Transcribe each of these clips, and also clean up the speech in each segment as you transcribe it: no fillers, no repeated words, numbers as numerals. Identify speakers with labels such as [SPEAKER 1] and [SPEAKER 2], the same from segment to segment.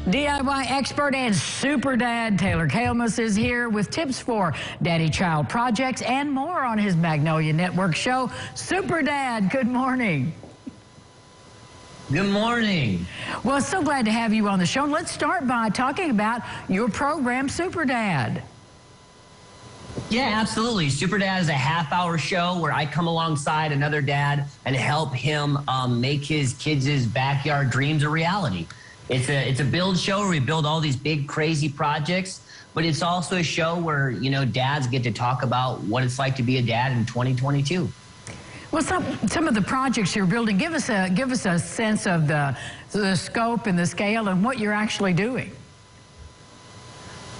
[SPEAKER 1] DIY expert and super dad Taylor Kalmus is here with tips for daddy-child projects and more on his Magnolia Network show, Super Dad. Good morning.
[SPEAKER 2] Good morning.
[SPEAKER 1] Well, so glad to have you on the show. Let's start by talking about your program, Super Dad.
[SPEAKER 2] Yeah, absolutely. Super Dad is a half-hour show where I come alongside another dad and help him make his kids' backyard dreams a reality. It's a build show where we build all these big, crazy projects, but it's also a show where, you know, dads get to talk about what it's like to be a dad in 2022.
[SPEAKER 1] Well, some of the projects you're building, give us a sense of the scope and the scale and what you're actually doing.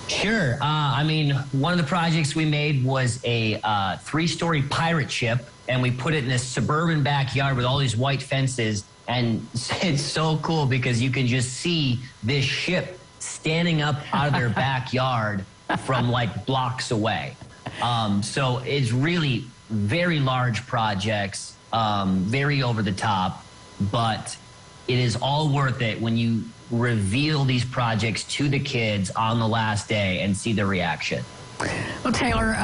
[SPEAKER 2] Sure. I mean, one of the projects we made was a 3-story pirate ship, and we put it in this suburban backyard with all these white fences. And it's so cool because you can just see this ship standing up out of their backyard from like blocks away. So it's really very large projects, very over the top, but it is all worth it when you reveal these projects to the kids on the last day and see the reaction.
[SPEAKER 1] Well, Taylor,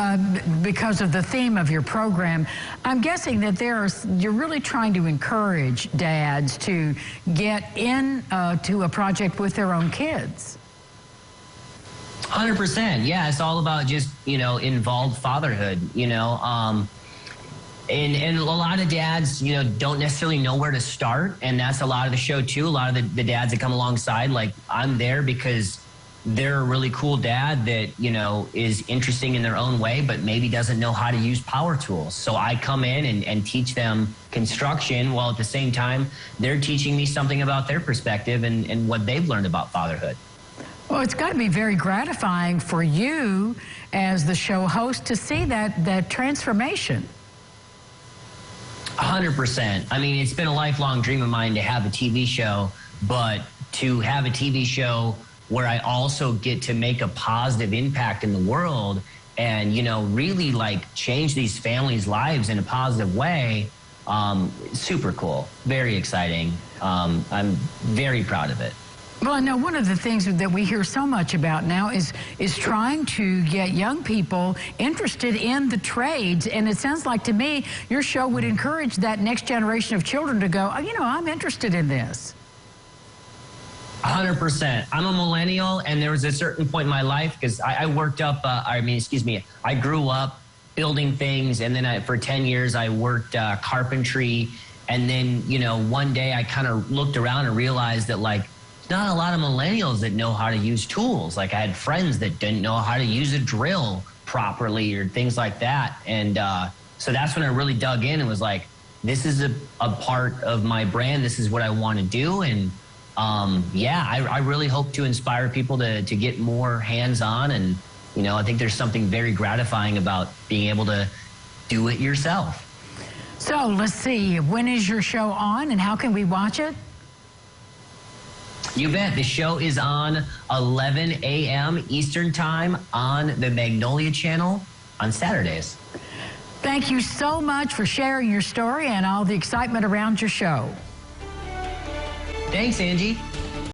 [SPEAKER 1] because of the theme of your program, I'm guessing that you're really trying to encourage dads to get in to a project with their own kids.
[SPEAKER 2] 100%. Yeah, it's all about just, you know, involved fatherhood, you know. And a lot of dads, you know, don't necessarily know where to start. And that's a lot of the show, too. A lot of the dads that come alongside, like, I'm there because they're a really cool dad that, you know, is interesting in their own way, but maybe doesn't know how to use power tools. So I come in and teach them construction while at the same time they're teaching me something about their perspective and what they've learned about fatherhood.
[SPEAKER 1] Well, it's got to be very gratifying for you as the show host to see that transformation.
[SPEAKER 2] 100%. I mean, it's been a lifelong dream of mine to have a TV show, but to have a TV show where I also get to make a positive impact in the world and, you know, really like change these families' lives in a positive way, super cool, very exciting. I'm very proud of it.
[SPEAKER 1] Well, I know one of the things that we hear so much about now is trying to get young people interested in the trades. And it sounds like to me your show would encourage that next generation of children to go, oh, you know, I'm interested in this.
[SPEAKER 2] 100%. I'm a millennial, and there was a certain point in my life because I grew up building things, and then for 10 years I worked carpentry. And then, you know, one day I kind of looked around and realized that, like, not a lot of millennials that know how to use tools. Like, I had friends that didn't know how to use a drill properly or things like that. And so that's when I really dug in and was like, this is a part of my brand. This is what I want to do. And yeah, I really hope to inspire people to get more hands-on. And, you know, I think there's something very gratifying about being able to do it yourself.
[SPEAKER 1] So let's see, when is your show on and how can we watch it?
[SPEAKER 2] You bet. The show is on 11 a.m. Eastern Time on the Magnolia Channel on Saturdays.
[SPEAKER 1] Thank you so much for sharing your story and all the excitement around your show.
[SPEAKER 2] Thanks, Angie.